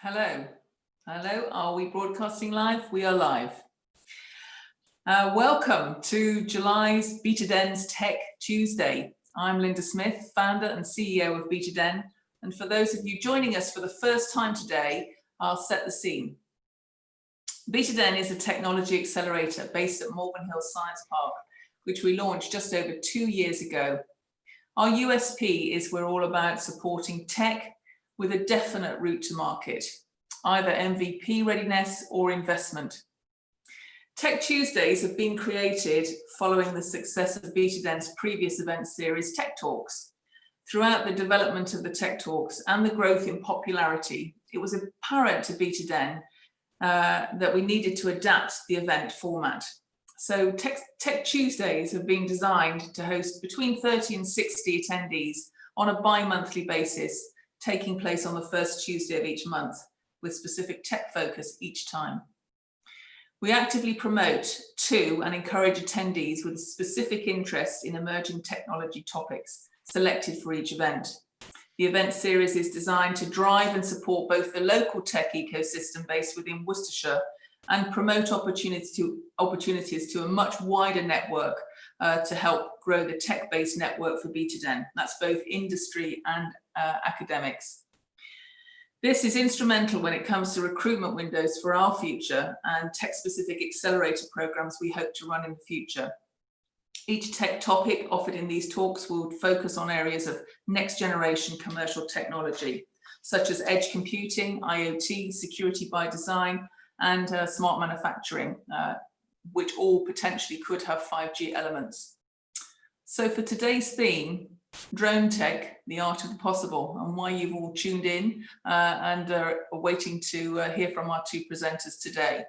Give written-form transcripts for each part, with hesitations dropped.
Hello. Hello. Are we broadcasting live? We are live. Welcome to July's BetaDen's Tech Tuesday. I'm Linda Smith, founder and CEO of BetaDen. And for those of you joining us for the first time today, I'll set the scene. BetaDen is a technology accelerator based at Malvern Hills Science Park, which we launched just over 2 years ago. Our USP is we're all about supporting tech with a definite route to market, either MVP readiness or investment. Tech Tuesdays have been created following the success of BetaDen's previous event series, Tech Talks. Throughout the development of the Tech Talks and the growth in popularity, it was apparent to BetaDen that we needed to adapt the event format. So Tech Tuesdays have been designed to host between 30 and 60 attendees on a bi-monthly basis, taking place on the first Tuesday of each month, with specific tech focus each time. We actively promote to and encourage attendees with a specific interest in emerging technology topics selected for each event. The event series is designed to drive and support both the local tech ecosystem based within Worcestershire and promote opportunities to a much wider network to help grow the tech-based network for BetaDen. That's both industry and academics. This is instrumental when it comes to recruitment windows for our future and tech-specific accelerator programs we hope to run in the future. Each tech topic offered in these talks will focus on areas of next-generation commercial technology, such as edge computing, IoT, security by design, and smart manufacturing, which all potentially could have 5G elements. So for today's theme, drone tech, the art of the possible, and why you've all tuned in and are waiting to hear from our two presenters today.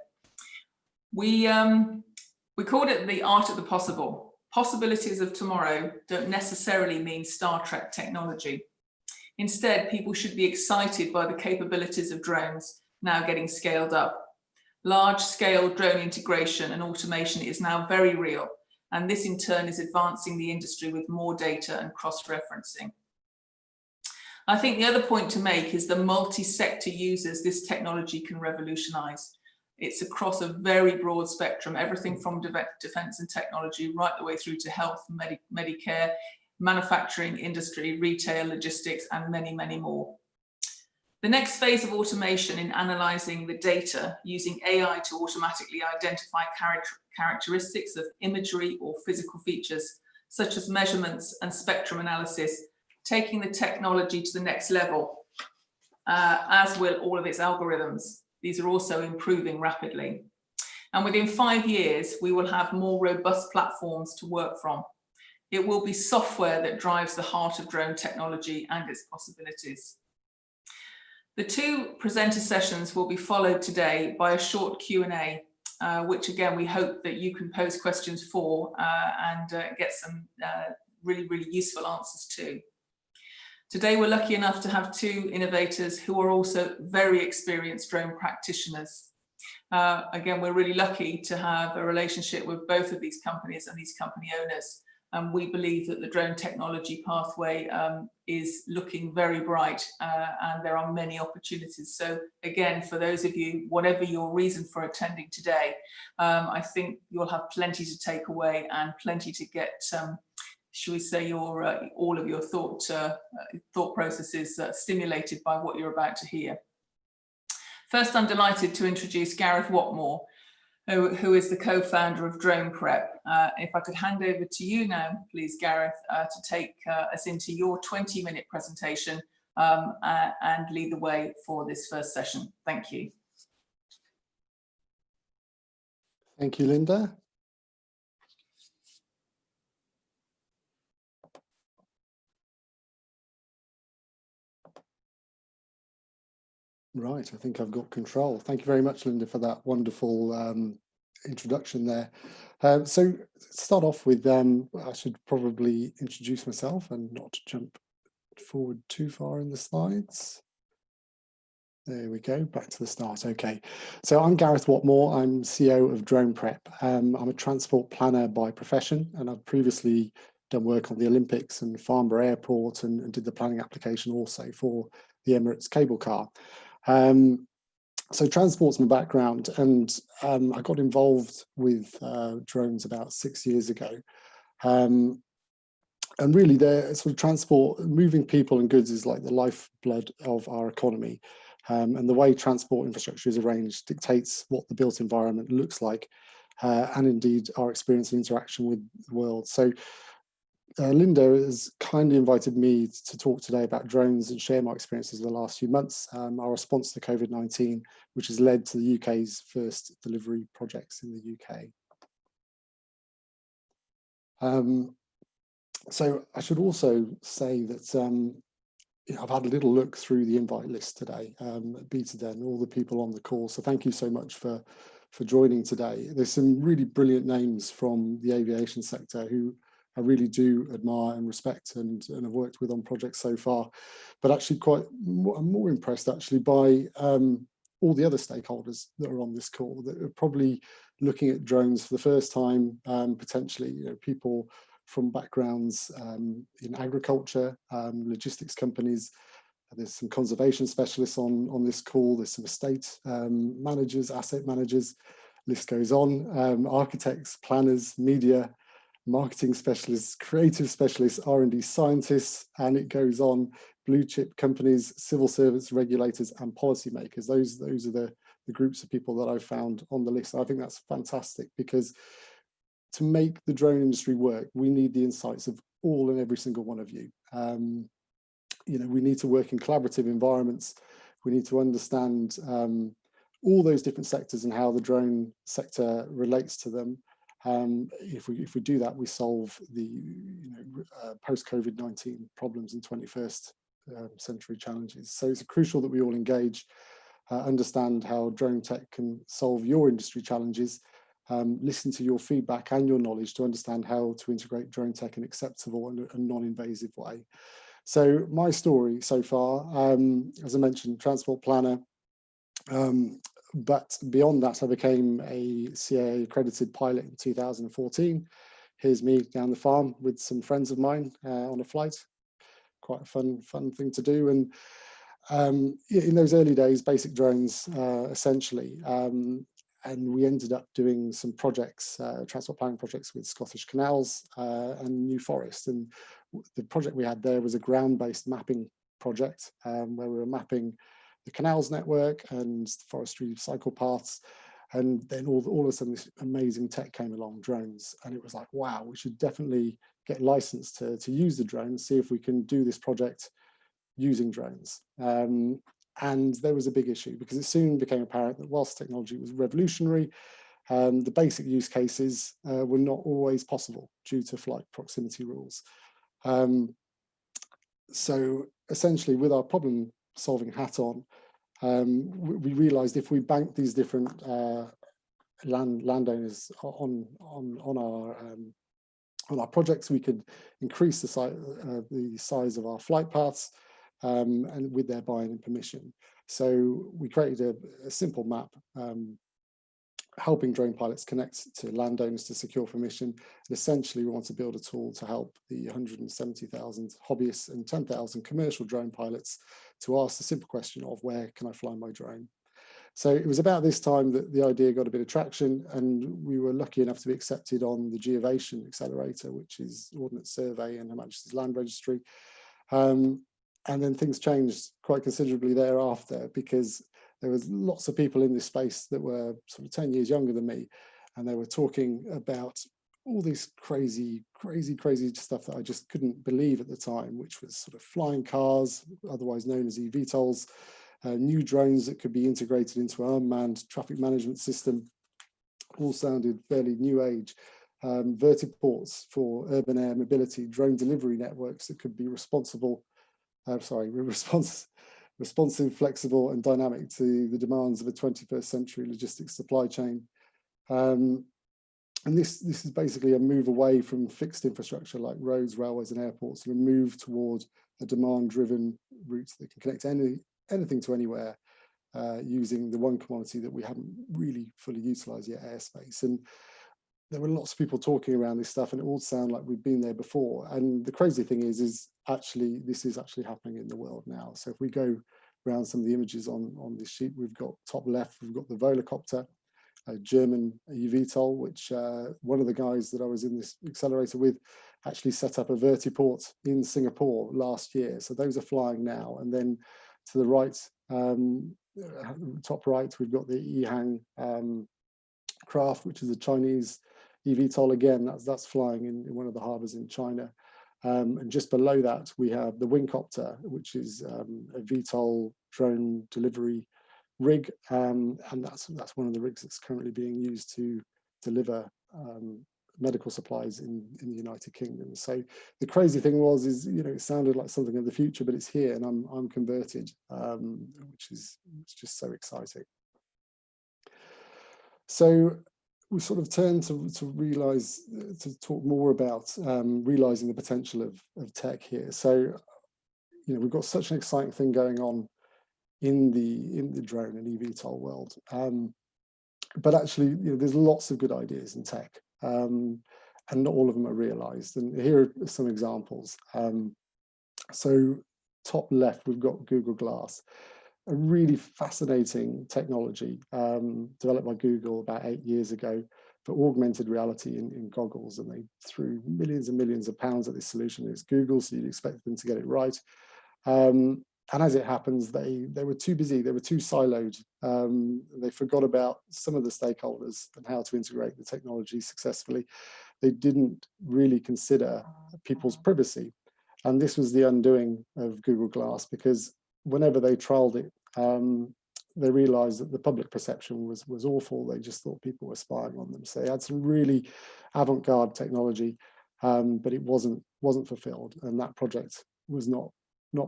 We called it the art of the possible. Possibilities of tomorrow don't necessarily mean Star Trek technology. Instead, people should be excited by the capabilities of drones now getting scaled up. Large-scale drone integration and automation is now very real, and this in turn is advancing the industry with more data and cross-referencing. I think the other point to make is the multi-sector users this technology can revolutionize. It's across a very broad spectrum, everything from defense and technology right the way through to health, Medicare, manufacturing, industry, retail, logistics, and many, many more. The next phase of automation in analyzing the data using AI to automatically identify characteristics of imagery or physical features, such as measurements and spectrum analysis, taking the technology to the next level, as will all of its algorithms. These are also improving rapidly. And within 5 years, we will have more robust platforms to work from. It will be software that drives the heart of drone technology and its possibilities. The two presenter sessions will be followed today by a short Q&A, which again, we hope that you can pose questions for and get some really, really useful answers to. Today, we're lucky enough to have two innovators who are also very experienced drone practitioners. Again, we're really lucky to have a relationship with both of these companies and these company owners. And we believe that the drone technology pathway is looking very bright and there are many opportunities. So again, for those of you, whatever your reason for attending today, I think you'll have plenty to take away and plenty to get, shall we say, all of your thought processes stimulated by what you're about to hear. First, I'm delighted to introduce Gareth Watmore, who is the co-founder of Drone Prep. If I could hand over to you now, please, Gareth, to take us into your 20-minute presentation and lead the way for this first session. Thank you. Thank you, Linda. Right, I think I've got control. Thank you very much, Linda, for that wonderful introduction there. So to start off with, I should probably introduce myself and not jump forward too far in the slides. There we go, back to the start. Okay, so I'm Gareth Watmore. I'm CEO of Drone Prep. I'm a transport planner by profession, and I've previously done work on the Olympics and Farnborough Airport and did the planning application also for the Emirates cable car. So transport's my background, and I got involved with drones about 6 years ago. And really, the sort of transport, moving people and goods is like the lifeblood of our economy. And the way transport infrastructure is arranged dictates what the built environment looks like, and indeed our experience and interaction with the world. So Linda has kindly invited me to talk today about drones and share my experiences of the last few months, our response to COVID-19, which has led to the UK's first delivery projects in the UK. So I should also say that I've had a little look through the invite list today at BetaDen, all the people on the call. So thank you so much for joining today. There's some really brilliant names from the aviation sector who I really do admire and respect and have worked with on projects so far. But actually I'm more impressed actually by all the other stakeholders that are on this call that are probably looking at drones for the first time, potentially, people from backgrounds in agriculture, logistics companies. There's some conservation specialists on this call. There's some estate managers, asset managers, list goes on, architects, planners, media, marketing specialists, creative specialists, R&D scientists, and it goes on, blue chip companies, civil servants, regulators, and policymakers. Those are the groups of people that I've found on the list. I think that's fantastic, because to make the drone industry work, we need the insights of all and every single one of you. We need to work in collaborative environments. We need to understand all those different sectors and how the drone sector relates to them. If we do that, we solve the post-COVID-19 problems and 21st century challenges. So it's crucial that we all engage, understand how drone tech can solve your industry challenges, listen to your feedback and your knowledge to understand how to integrate drone tech in an acceptable and non-invasive way. So my story so far, as I mentioned, transport planner, but beyond that, I became a CAA accredited pilot in 2014. Here's me down the farm with some friends of mine on a flight. Quite a fun thing to do. And in those early days, basic drones, essentially. And we ended up doing some projects, transport planning projects with Scottish Canals and New Forest. And the project we had there was a ground-based mapping project where we were mapping the canals network and forestry cycle paths. And then all of a sudden, this amazing tech came along, drones. And it was like, wow, we should definitely get licensed to use the drones, see if we can do this project using drones. And there was a big issue, because it soon became apparent that whilst technology was revolutionary, the basic use cases were not always possible due to flight proximity rules. So essentially, with our problem solving hat on, we realized if we banked these different landowners on our projects, we could increase the size of our flight paths, and with their buy-in and permission. So we created a simple map helping drone pilots connect to landowners to secure permission. And essentially, we want to build a tool to help the 170,000 hobbyists and 10,000 commercial drone pilots to ask the simple question of, where can I fly my drone? So it was about this time that the idea got a bit of traction, and we were lucky enough to be accepted on the Geovation Accelerator, which is Ordnance Survey and Her Majesty's Land Registry. And then things changed quite considerably thereafter, because there was lots of people in this space that were sort of 10 years younger than me, and they were talking about all this crazy stuff that I just couldn't believe at the time, which was sort of flying cars, otherwise known as eVTOLs, new drones that could be integrated into an unmanned traffic management system. All sounded fairly new age. Vertiports for urban air mobility, drone delivery networks that could be responsive, flexible, and dynamic to the demands of a 21st century logistics supply chain. And this is basically a move away from fixed infrastructure like roads, railways, and airports, and a move toward a demand-driven route that can connect anything to anywhere using the one commodity that we haven't really fully utilised yet, airspace. And there were lots of people talking around this stuff, and it all sounded like we'd been there before. And the crazy thing is actually this is actually happening in the world now. So if we go around some of the images on this sheet. We've got top left, we've got the Volocopter, a German eVTOL, which one of the guys that I was in this accelerator with actually set up a vertiport in Singapore last year. So those are flying now. And then to the right, top right, we've got the EHang craft, which is a Chinese eVTOL. Again, that's flying in one of the harbors in China. And just below that, we have the Wingcopter, which is a VTOL drone delivery rig, and that's one of the rigs that's currently being used to deliver medical supplies in the United Kingdom. So the crazy thing is, you know, it sounded like something of the future, but it's here, and I'm converted, which is just so exciting. So we sort of turn to realize, to talk more about realizing the potential of tech here. So, you know, we've got such an exciting thing going on in the drone and eVTOL world, but actually, you know, there's lots of good ideas in tech, and not all of them are realized. And here are some examples. So top left, we've got Google Glass, a really fascinating technology developed by Google about 8 years ago for augmented reality in goggles, and they threw millions and millions of pounds at this solution. It's Google, so you'd expect them to get it right. And as it happens, they were too busy, they were too siloed. They forgot about some of the stakeholders and how to integrate the technology successfully. They didn't really consider people's privacy. And this was the undoing of Google Glass, because whenever they trialed it, they realized that the public perception was awful. They just thought people were spying on them. So they had some really avant-garde technology, but it wasn't fulfilled, and that project was not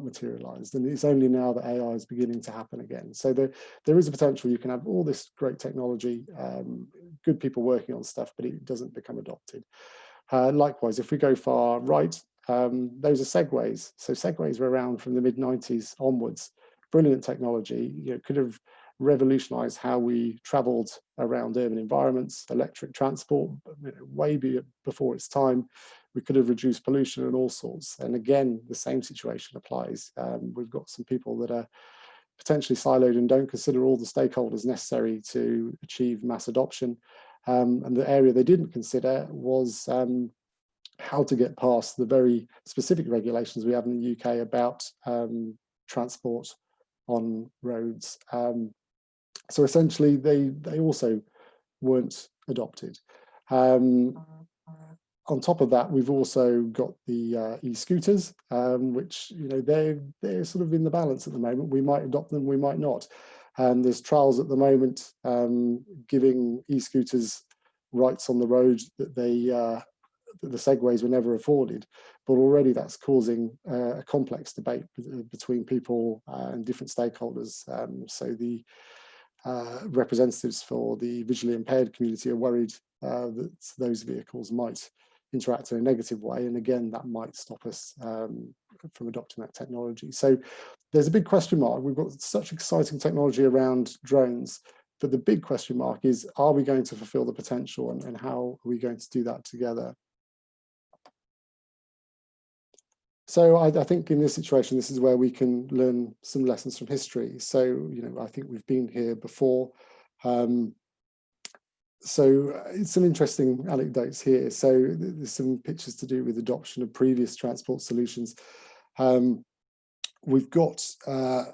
materialized. And it's only now that AI is beginning to happen again. So there is a potential. You can have all this great technology, good people working on stuff, but it doesn't become adopted. Likewise, if we go far right, those are Segways. So Segways were around from the mid-90s onwards. Brilliant technology. You know, could have revolutionized how we traveled around urban environments, electric transport, you know, way before its time. We could have reduced pollution and all sorts. And again, the same situation applies. We've got some people that are potentially siloed and don't consider all the stakeholders necessary to achieve mass adoption. And the area they didn't consider was how to get past the very specific regulations we have in the UK about transport on roads. So essentially, they also weren't adopted. On top of that, we've also got the e-scooters, which, you know, they're sort of in the balance at the moment. We might adopt them, we might not. And there's trials at the moment giving e-scooters rights on the road that the Segways were never afforded, but already that's causing a complex debate between people and different stakeholders. So the representatives for the visually impaired community are worried that those vehicles might interact in a negative way, and again, that might stop us from adopting that technology. So there's a big question mark. We've got such exciting technology around drones, but the big question mark is, are we going to fulfill the potential, and how are we going to do that together? So I think in this situation, this is where we can learn some lessons from history. So, you know, I think we've been here before. So some interesting anecdotes here. So there's some pictures to do with adoption of previous transport solutions. We've got a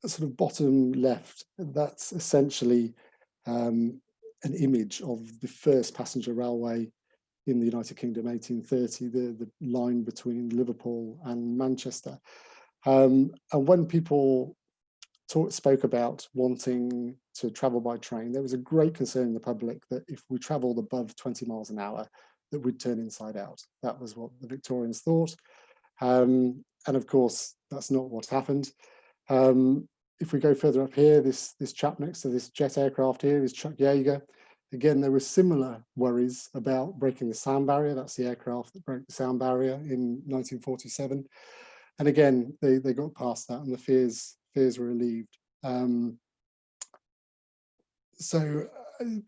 sort of bottom left, that's essentially an image of the first passenger railway in the United Kingdom, 1830, the line between Liverpool and Manchester. And when people spoke about wanting to travel by train, there was a great concern in the public that if we travelled above 20 miles an hour, that we'd turn inside out. That was what the Victorians thought. And of course, that's not what happened. If we go further up here, this chap next to this jet aircraft here is Chuck Yeager. Again, there were similar worries about breaking the sound barrier. That's the aircraft that broke the sound barrier in 1947. And again, they got past that, and the fears were relieved. So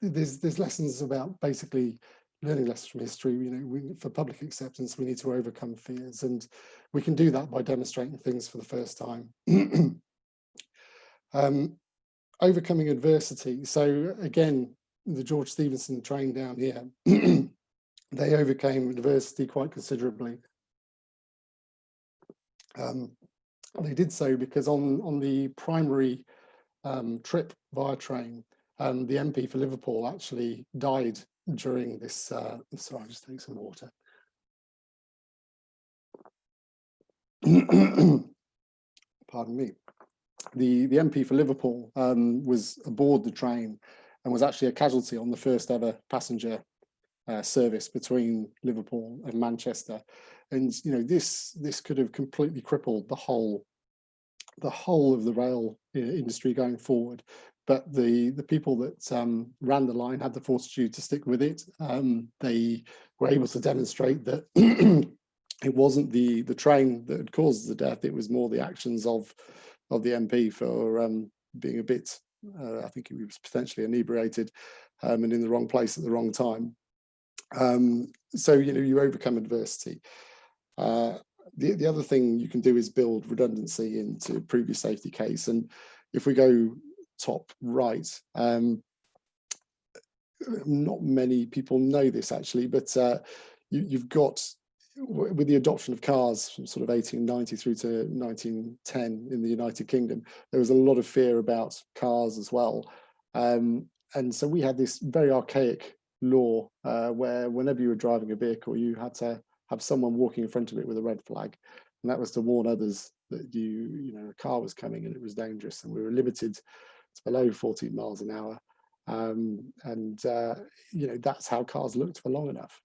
there's lessons about basically learning lessons from history. You know, for public acceptance, we need to overcome fears, and we can do that by demonstrating things for the first time. Overcoming adversity. So again, the George Stephenson train down here, they overcame adversity quite considerably. They did so because on the primary trip via train, the MP for Liverpool actually died during this. Sorry, I'll just take some water. Pardon me. The MP for Liverpool was aboard the train and was actually a casualty on the first ever passenger service between Liverpool and Manchester. And this could have completely crippled the whole of the rail industry going forward. But the people that ran the line had the fortitude to stick with it. They were able to demonstrate that it wasn't the train that had caused the death, it was more the actions of the MP for being a bit, I think he was potentially inebriated and in the wrong place at the wrong time. So you overcome adversity. The other thing you can do is build redundancy into previous safety case. And if we go top right, not many people know this actually, but you've got, with the adoption of cars from sort of 1890 through to 1910 in the United Kingdom, there was a lot of fear about cars as well. And so we had this very archaic law where whenever you were driving a vehicle, you had to have someone walking in front of it with a red flag. And that was to warn others that a car was coming and it was dangerous. And we were limited to below 14 miles an hour. That's how cars looked for long enough.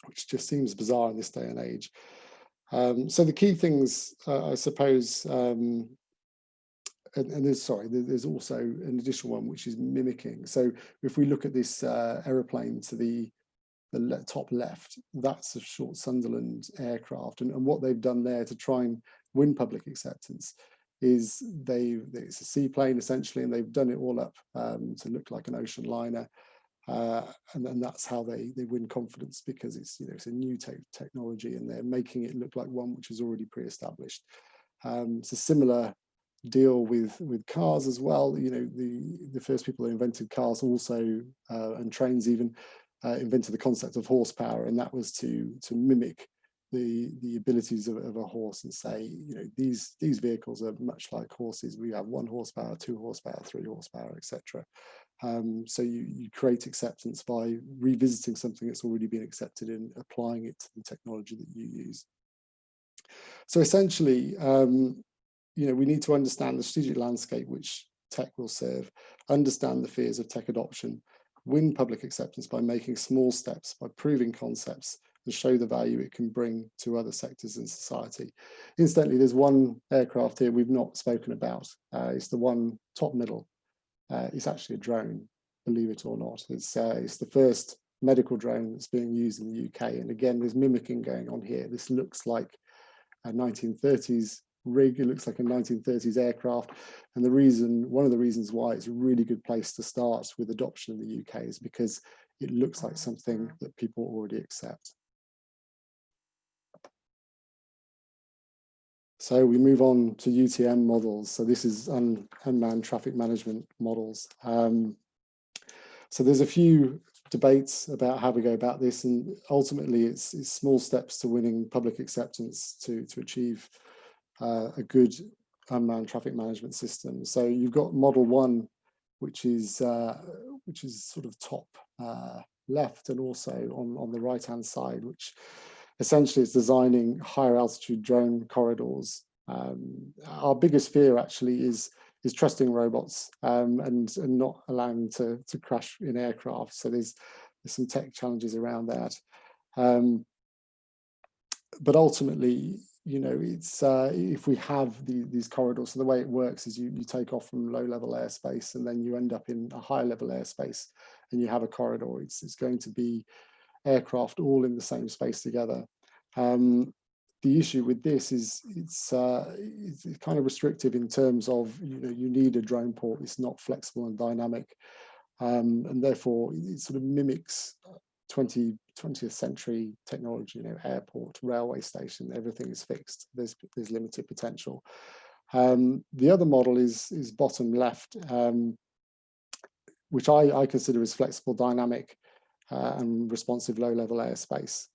Which just seems bizarre in this day and age. So the key things, I suppose, and there's also an additional one, which is mimicking. So if we look at this aeroplane to the top left, that's a short Sunderland aircraft. And what they've done there to try and win public acceptance is it's a seaplane essentially, and they've done it all up to look like an ocean liner. And then that's how they win confidence, because it's a new technology and they're making it look like one which is already pre-established. It's a similar deal with cars as well. The first people who invented cars also and trains even invented the concept of horsepower, and that was to mimic the abilities of a horse and say, these vehicles are much like horses. We have 1 horsepower, 2 horsepower, 3 horsepower, etc. So you create acceptance by revisiting something that's already been accepted and applying it to the technology that you use. So essentially, we need to understand the strategic landscape which tech will serve, understand the fears of tech adoption, win public acceptance by making small steps, by proving concepts, and show the value it can bring to other sectors in society. Incidentally, there's one aircraft here we've not spoken about. It's the one top middle. It's actually a drone, believe it or not. It's the first medical drone that's being used in the UK. And again, there's mimicking going on here. This looks like a 1930s rig. It looks like a 1930s aircraft. And one of the reasons why it's a really good place to start with adoption in the UK is because it looks like something that people already accept. So we move on to UTM models. So this is unmanned traffic management models. So there's a few debates about how we go about this, and ultimately it's small steps to winning public acceptance to achieve a good unmanned traffic management system. So you've got Model 1, which is sort of top left, and also on the right-hand side, which essentially is designing higher altitude drone corridors. Our biggest fear actually is trusting robots and not allowing them to crash in aircraft. So there's some tech challenges around that. But ultimately, it's if we have these corridors, so the way it works is you take off from low-level airspace and then you end up in a high-level airspace and you have a corridor. It's going to be aircraft all in the same space together. The issue with this is it's kind of restrictive in terms of you need a drone port. It's not flexible and dynamic, and therefore it sort of mimics 20th century technology. Airport, railway station, everything is fixed. There's limited potential. The other model is bottom left, which I consider as flexible, dynamic, and responsive low-level airspace.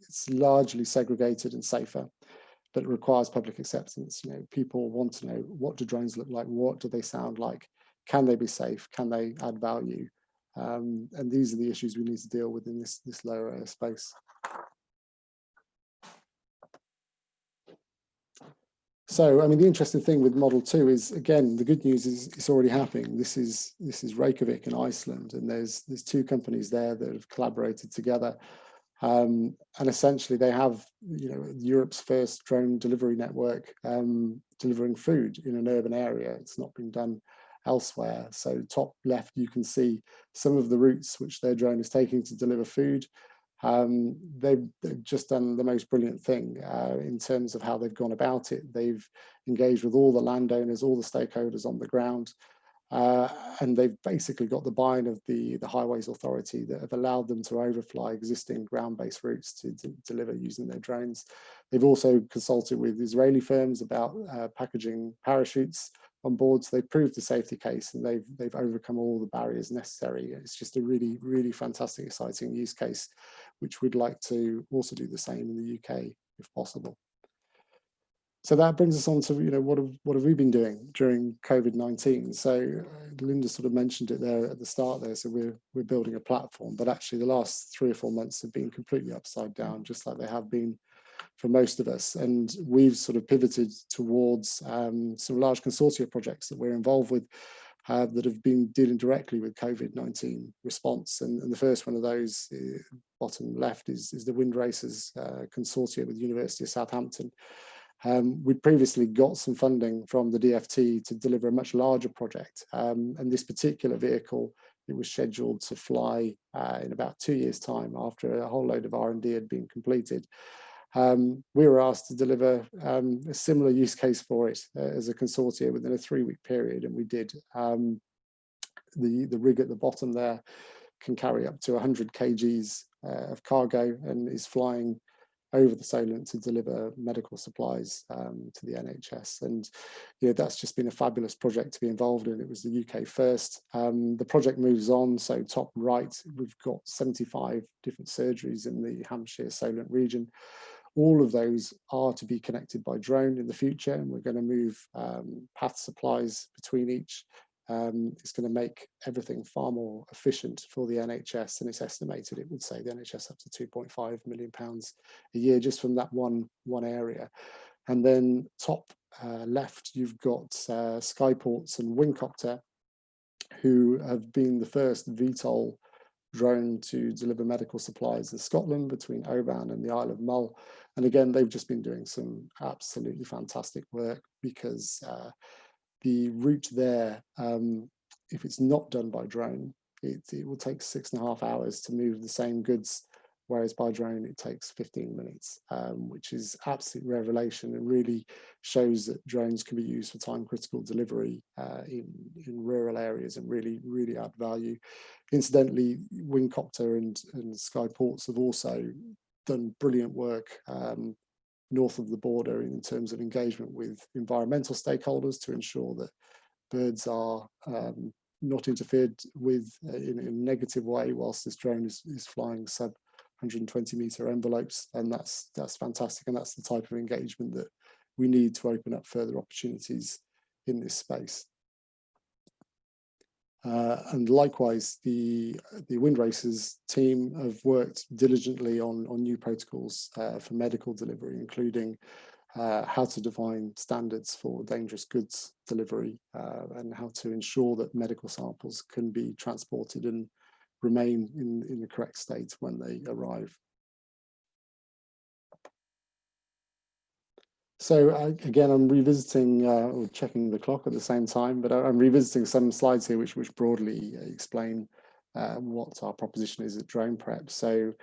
It's largely segregated and safer, but it requires public acceptance. People want to know, what do drones look like? What do they sound like? Can they be safe? Can they add value? And these are the issues we need to deal with in this lower airspace. So, I mean, the interesting thing with Model 2 is, again, the good news is it's already happening. This is Reykjavik in Iceland, and there's two companies there that have collaborated together. And essentially they have, Europe's first drone delivery network, delivering food in an urban area. It's not been done elsewhere. So top left, you can see some of the routes which their drone is taking to deliver food. They've just done the most brilliant thing in terms of how they've gone about it. They've engaged with all the landowners, all the stakeholders on the ground, and they've basically got the buy-in of the Highways Authority that have allowed them to overfly existing ground-based routes to deliver using their drones. They've also consulted with Israeli firms about packaging parachutes on board, so they've proved the safety case, and they've overcome all the barriers necessary. It's just a really, really fantastic, exciting use case, which we'd like to also do the same in the UK if possible. So that brings us on to, what have we been doing during COVID-19? So Linda sort of mentioned it there at the start there. So we're building a platform, but actually the last 3 or 4 months have been completely upside down, just like they have been for most of us. And we've sort of pivoted towards some large consortia projects that we're involved with that have been dealing directly with COVID-19 response. And the first one of those, bottom left, is the Wind Racers consortia with the University of Southampton. We'd previously got some funding from the DFT to deliver a much larger project. And this particular vehicle, it was scheduled to fly in about 2 years' time after a whole load of R&D had been completed. We were asked to deliver a similar use case for it as a consortia within a 3-week period, and we did. The rig at the bottom there can carry up to 100 kgs of cargo and is flying over the Solent to deliver medical supplies to the NHS. And that's just been a fabulous project to be involved in. It was the UK first. The project moves on. So top right, we've got 75 different surgeries in the Hampshire Solent region. All of those are to be connected by drone in the future, and we're going to move path supplies between each. It's going to make everything far more efficient for the NHS, and it's estimated it would save the NHS up to £2.5 million a year just from that one area. And then top left, you've got Skyports and Wingcopter, who have been the first VTOL drone to deliver medical supplies in Scotland between Oban and the Isle of Mull. And again, they've just been doing some absolutely fantastic work, because the route there, if it's not done by drone, it will take 6.5 hours to move the same goods, whereas by drone it takes 15 minutes, which is absolute revelation, and really shows that drones can be used for time critical delivery in rural areas and really, really add value. Incidentally, Wingcopter and Skyports have also done brilliant work north of the border in terms of engagement with environmental stakeholders to ensure that birds are not interfered with in a negative way whilst this drone is flying sub 120 meter envelopes. And that's fantastic, and that's the type of engagement that we need to open up further opportunities in this space. And likewise, the Wind Racers team have worked diligently on new protocols for medical delivery, including how to define standards for dangerous goods delivery and how to ensure that medical samples can be transported and remain in the correct state when they arrive. So again, I'm revisiting or checking the clock at the same time, but I'm revisiting some slides here which broadly explain what our proposition is at Drone Prep. So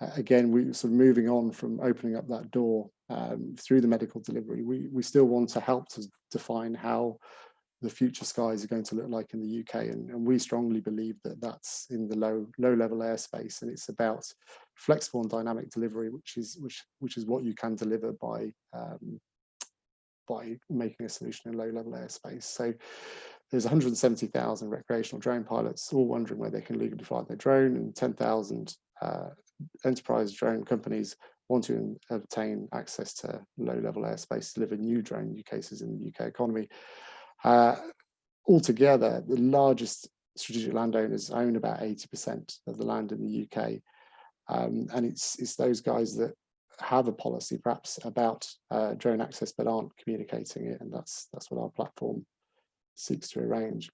again, we're sort of moving on from opening up that door through the medical delivery. We still want to help to define how the future skies are going to look like in the UK, and we strongly believe that that's in the low level airspace, and it's about flexible and dynamic delivery, which is what you can deliver by by making a solution in low-level airspace. So there's 170,000 recreational drone pilots all wondering where they can legally fly their drone, and 10,000 enterprise drone companies want to obtain access to low-level airspace to deliver new drone use cases in the UK economy. Altogether, the largest strategic landowners own about 80% of the land in the UK, and it's those guys that have a policy perhaps about drone access but aren't communicating it, and that's what our platform seeks to arrange.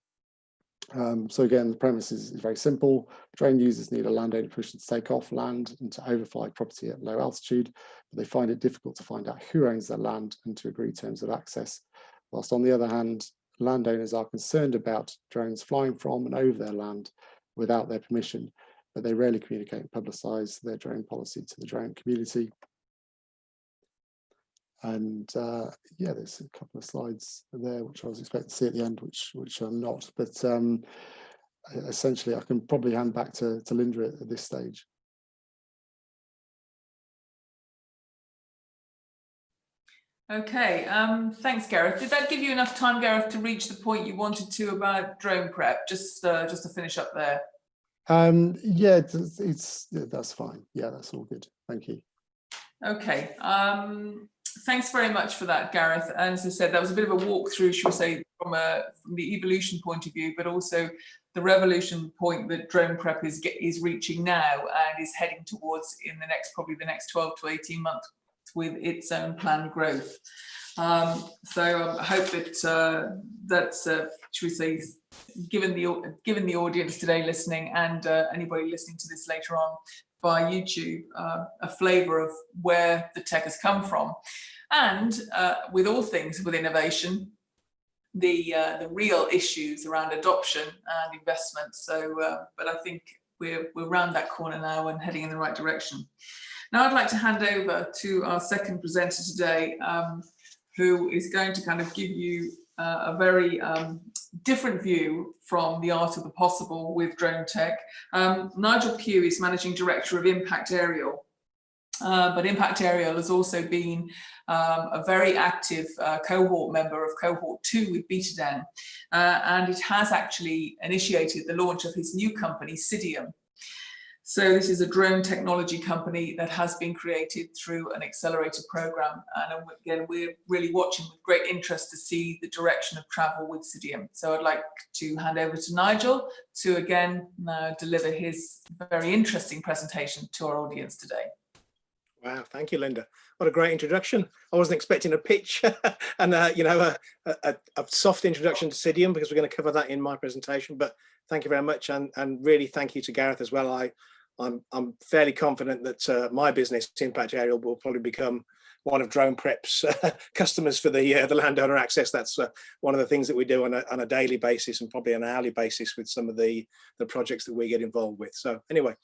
So again, the premise is very simple. Drone users need a landowner permission to take off land and to overfly property at low altitude, but they find it difficult to find out who owns their land and to agree terms of access. Whilst on the other hand, landowners are concerned about drones flying from and over their land without their permission, but they rarely communicate and publicise their drone policy to the drone community. And yeah, there's a couple of slides there which I was expecting to see at the end, which I'm not. But essentially, I can probably hand back to Linda at this stage. Okay, thanks, Gareth. Did that give you enough time, Gareth, to reach the point you wanted to about drone prep? Just to finish up there. Yeah, that's fine. Yeah, that's all good. Thank you. Okay. Thanks very much for that, Gareth. And as I said, that was a bit of a walkthrough, should we say, from the evolution point of view, but also the revolution point that drone prep is reaching now and is heading towards in probably the next 12 to 18 months with its own planned growth. So I hope that that's should we say, given the audience today listening and anybody listening to this later on via YouTube, a flavour of where the tech has come from. And with all things with innovation, the real issues around adoption and investment. So, but I think we're round that corner now and heading in the right direction. Now I'd like to hand over to our second presenter today, who is going to kind of give you a very different view from the art of the possible with drone tech. Nigel Pugh is Managing Director of Impact Aerial, but Impact Aerial has also been a very active cohort member of Cohort 2 with BetaDen, and it has actually initiated the launch of his new company, Sidium. So this is a drone technology company that has been created through an accelerator program. And again, we're really watching with great interest to see the direction of travel with Sidium. So I'd like to hand over to Nigel to again deliver his very interesting presentation to our audience today. Wow, thank you, Linda. What a great introduction. I wasn't expecting a pitch and you know, a soft introduction to Sidium, because we're going to cover that in my presentation. But thank you very much, and really thank you to Gareth as well. I'm fairly confident that my business, Impact Aerial, will probably become one of Drone Prep's customers for the landowner access. That's one of the things that we do on a daily basis and probably an hourly basis with some of the projects that we get involved with. So anyway,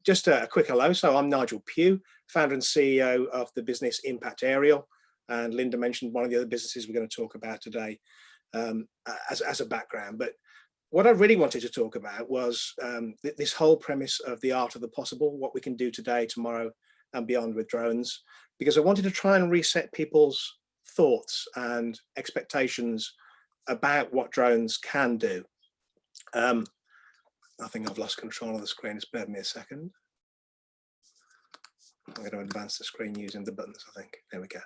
just a quick hello. So I'm Nigel Pugh, founder and CEO of the business Impact Aerial, and Linda mentioned one of the other businesses we're going to talk about today as a background. But what I really wanted to talk about was this whole premise of the art of the possible, what we can do today, tomorrow and beyond with drones, because I wanted to try and reset people's thoughts and expectations about what drones can do. I think I've lost control of the screen. Just bear with me a second. I'm going to advance the screen using the buttons, I think. There we go.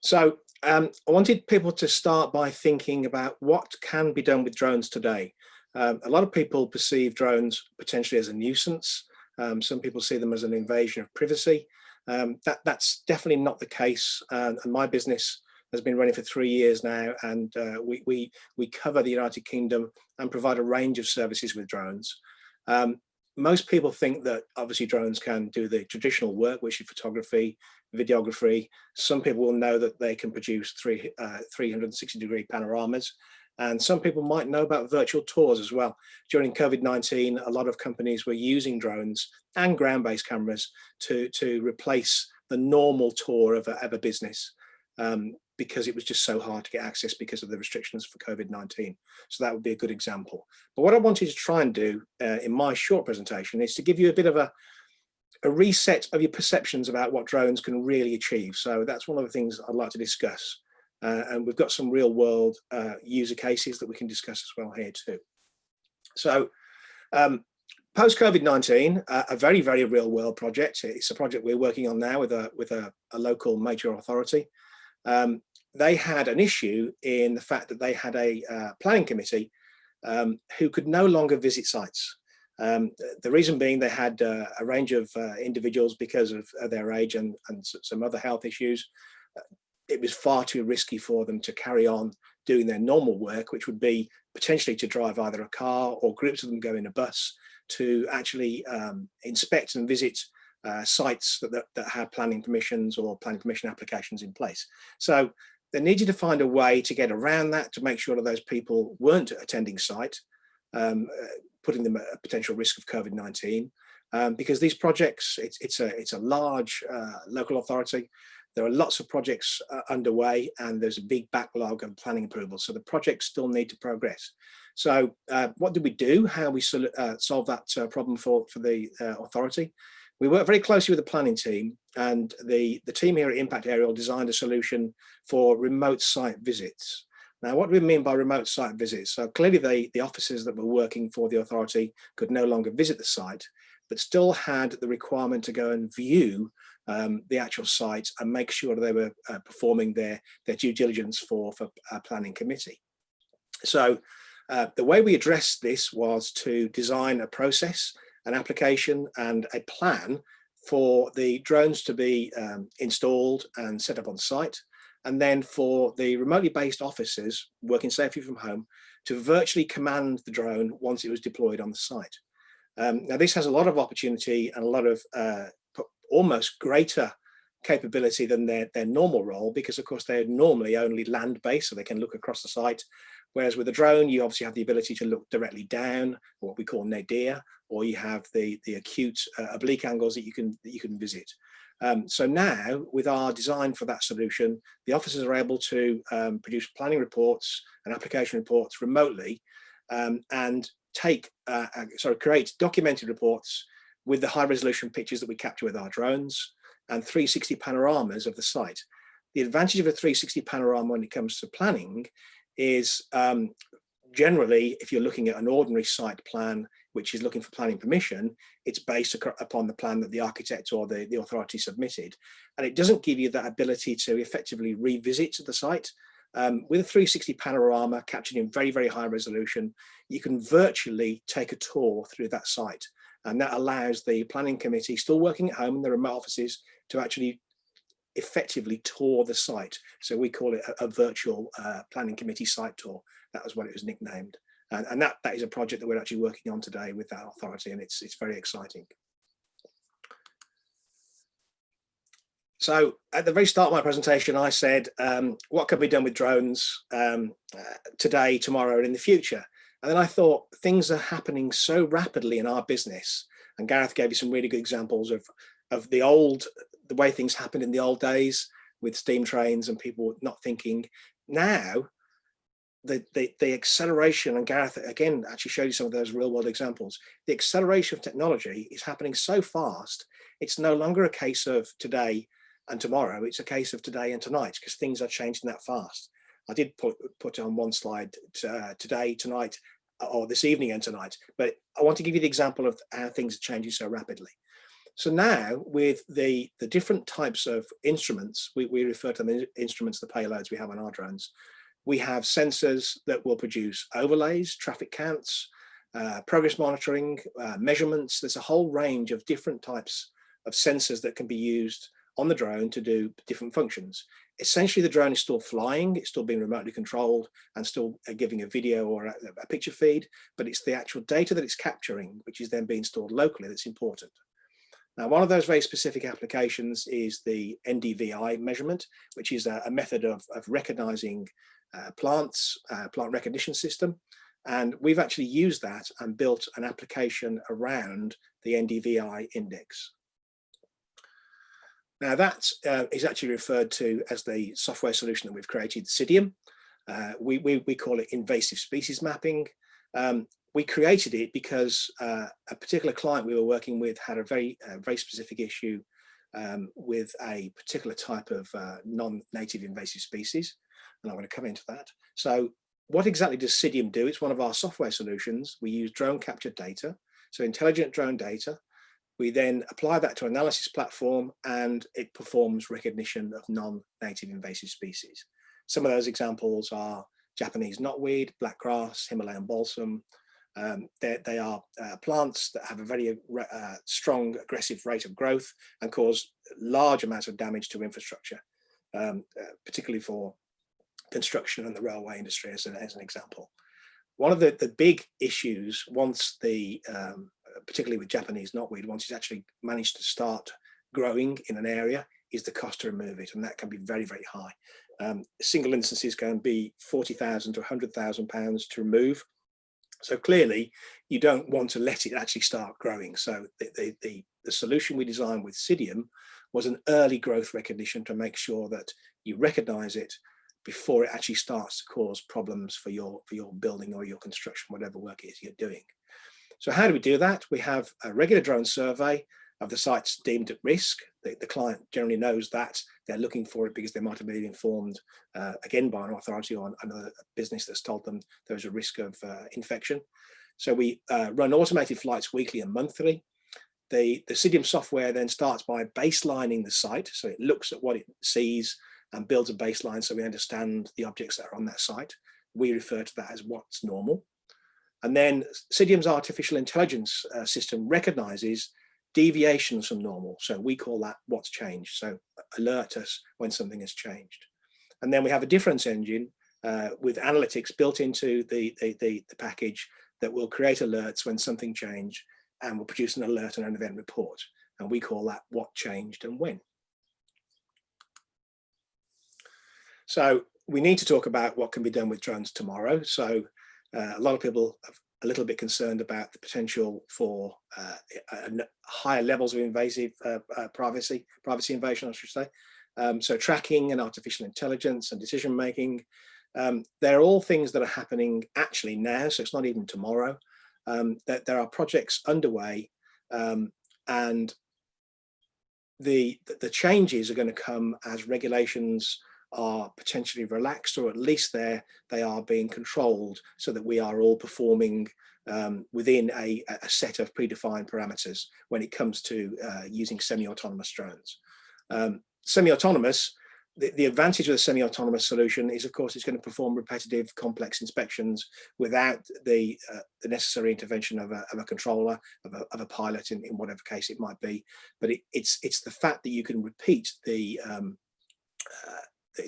So I wanted people to start by thinking about what can be done with drones today. A lot of people perceive drones potentially as a nuisance. Some people see them as an invasion of privacy. That's definitely not the case. And my business has been running for 3 years now, and we cover the United Kingdom and provide a range of services with drones. Most people think that obviously drones can do the traditional work, which is photography, videography. Some people will know that they can produce 360-degree panoramas. And some people might know about virtual tours as well. During COVID-19, a lot of companies were using drones and ground-based cameras to replace the normal tour of a business, because it was just so hard to get access because of the restrictions for COVID-19. So that would be a good example. But what I wanted to try and do in my short presentation is to give you a bit of a reset of your perceptions about what drones can really achieve. So that's one of the things I'd like to discuss. And we've got some real world user cases that we can discuss as well here too. So post COVID-19, a very, very real world project. It's a project we're working on now with a local major authority. They had an issue in the fact that they had a planning committee who could no longer visit sites. The reason being they had a range of individuals because of their age and some other health issues. It was far too risky for them to carry on doing their normal work, which would be potentially to drive either a car or groups of them go in a bus to actually inspect and visit sites that have planning permissions or planning permission applications in place. So they needed to find a way to get around that, to make sure that those people weren't attending site, putting them at a potential risk of COVID-19, because these projects, it's a large local authority. There are lots of projects underway, and there's a big backlog of planning approval. So the projects still need to progress. So what did we do? How we solve that problem for the authority? We worked very closely with the planning team, and the team here at Impact Aerial designed a solution for remote site visits. Now, what do we mean by remote site visits? So clearly the officers that were working for the authority could no longer visit the site, but still had the requirement to go and view the actual site and make sure they were performing their due diligence for a planning committee. So the way we addressed this was to design a process, an application and a plan for the drones to be installed and set up on site, and then for the remotely based officers working safely from home to virtually command the drone once it was deployed on the site. Now this has a lot of opportunity and a lot of almost greater capability than their normal role, because of course they're normally only land-based, so they can look across the site. Whereas with a drone, you obviously have the ability to look directly down, what we call nadir, or you have the acute oblique angles that you can visit. So now, with our design for that solution, the officers are able to produce planning reports and application reports remotely, and create documented reports with the high resolution pictures that we capture with our drones and 360 panoramas of the site. The advantage of a 360 panorama when it comes to planning is generally, if you're looking at an ordinary site plan, which is looking for planning permission, it's based upon the plan that the architect or the authority submitted. And it doesn't give you that ability to effectively revisit the site. With a 360 panorama captured in very, very high resolution, you can virtually take a tour through that site. And that allows the planning committee, still working at home in the remote offices, to actually effectively tour the site. So we call it a virtual planning committee site tour. That was what it was nicknamed. And that is a project that we're actually working on today with that authority, and it's very exciting. So at the very start of my presentation, I said, what can be done with drones today, tomorrow, and in the future? And then I thought, things are happening so rapidly in our business. And Gareth gave you some really good examples of the way things happened in the old days with steam trains and people not thinking. Now, the acceleration, and Gareth again actually showed you some of those real world examples. The acceleration of technology is happening so fast. It's no longer a case of today and tomorrow. It's a case of today and tonight, because things are changing that fast. I did put on one slide today, tonight, or this evening and tonight, but I want to give you the example of how things are changing so rapidly. So now, with the different types of instruments, we refer to them as instruments, the payloads we have on our drones. We have sensors that will produce overlays, traffic counts, progress monitoring, measurements. There's a whole range of different types of sensors that can be used on the drone to do different functions. Essentially, the drone is still flying, it's still being remotely controlled and still giving a video or a picture feed, but it's the actual data that it's capturing, which is then being stored locally, that's important. Now, one of those very specific applications is the NDVI measurement, which is a method of recognizing plants, plant recognition system. And we've actually used that and built an application around the NDVI index. Now that is actually referred to as the software solution that we've created, Sidium. We call it invasive species mapping. We created it because a particular client we were working with had a very specific issue with a particular type of non-native invasive species. and I'm going to come into that. So what exactly does Sidium do? It's one of our software solutions. We use drone captured data, so intelligent drone data. We then apply that to an analysis platform, and it performs recognition of non-native invasive species. Some of those examples are Japanese knotweed, black grass, Himalayan balsam. They are plants that have a very strong, aggressive rate of growth and cause large amounts of damage to infrastructure, particularly for construction and the railway industry as an example. One of the big issues, once particularly with Japanese knotweed, once it's actually managed to start growing in an area, is the cost to remove it, and that can be very, very high. Single instances can be £40,000 to £100,000 to remove. So clearly, you don't want to let it actually start growing. So the solution we designed with Sidium was an early growth recognition to make sure that you recognize it before it actually starts to cause problems for your building or your construction, whatever work it is you're doing. So how do we do that? We have a regular drone survey of the sites deemed at risk. The client generally knows that. They're looking for it because they might have been informed, again, by an authority or another business that's told them there's a risk of infection. So we run automated flights weekly and monthly. The Sidium software then starts by baselining the site. So it looks at what it sees and builds a baseline so we understand the objects that are on that site. We refer to that as what's normal. And then Sidium's artificial intelligence system recognizes deviations from normal. So we call that what's changed. So alert us when something has changed. And then we have a difference engine with analytics built into the package that will create alerts when something changed and will produce an alert and an event report. And we call that what changed and when. So we need to talk about what can be done with drones tomorrow. So a lot of people are a little bit concerned about the potential for higher levels of invasive privacy invasion, I should say. So tracking and artificial intelligence and decision making, they're all things that are happening actually now. So it's not even tomorrow. There are projects underway, and the changes are going to come as regulations are potentially relaxed, or at least they are being controlled so that we are all performing within a set of predefined parameters when it comes to using semi-autonomous drones. Semi-autonomous, the advantage of the semi-autonomous solution is, of course, it's going to perform repetitive, complex inspections without the necessary intervention of a controller, of a pilot in whatever case it might be. But it's the fact that you can repeat the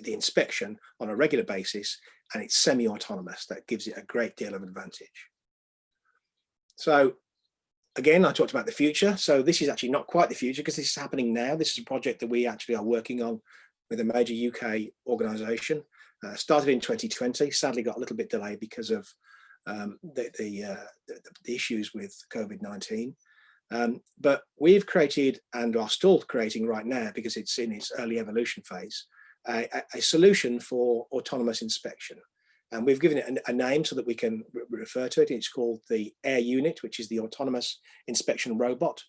inspection on a regular basis, and it's semi-autonomous, that gives it a great deal of advantage. So again, I talked about the future. So this is actually not quite the future because this is happening now. This is a project that we actually are working on with a major UK organisation. Started in 2020, sadly got a little bit delayed because of the issues with COVID-19. But we've created, and are still creating right now because it's in its early evolution phase, a solution for autonomous inspection. And we've given it a name so that we can refer to it. It's called the Air Unit, which is the autonomous inspection robot.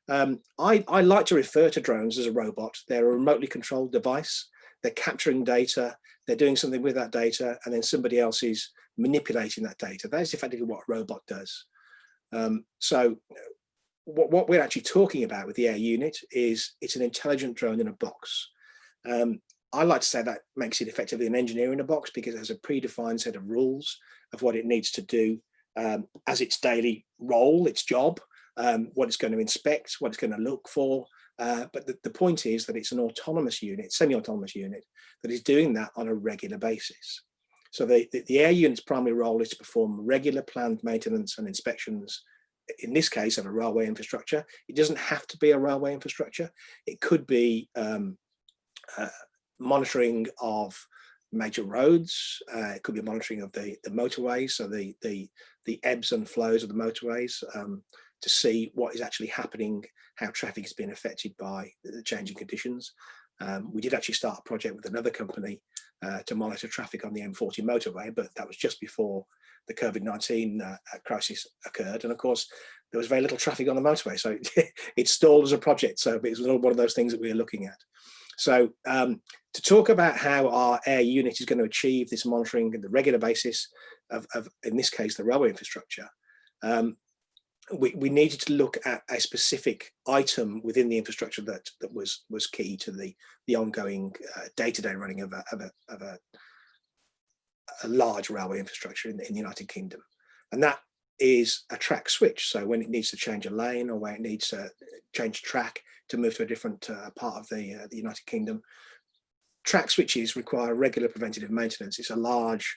I like to refer to drones as a robot. They're a remotely controlled device. They're capturing data. They're doing something with that data, and then somebody else is manipulating that data. That is effectively what a robot does. So what we're actually talking about with the Air Unit is it's an intelligent drone in a box. I like to say that makes it effectively an engineer in a box because it has a predefined set of rules of what it needs to do as its daily role, its job, what it's going to inspect, what it's going to look for. But the point is that it's an autonomous unit, semi-autonomous unit, that is doing that on a regular basis. So the Air Unit's primary role is to perform regular planned maintenance and inspections, in this case of a railway infrastructure. It doesn't have to be a railway infrastructure. It could be monitoring of major roads. It could be monitoring of the motorways, so the ebbs and flows of the motorways, to see what is actually happening, how traffic is being affected by the changing conditions. We did actually start a project with another company to monitor traffic on the M40 motorway, but that was just before the COVID-19 crisis occurred. And of course, there was very little traffic on the motorway, so it stalled as a project. So it was one of those things that we were looking at. So to talk about how our air unit is going to achieve this monitoring on the regular basis of in this case, the railway infrastructure, we needed to look at a specific item within the infrastructure that was key to the ongoing day-to-day running of a large railway infrastructure in the United Kingdom, and that is a track switch. So when it needs to change a lane or when it needs to change track to move to a different part of the United Kingdom, track switches require regular preventative maintenance. It's a large,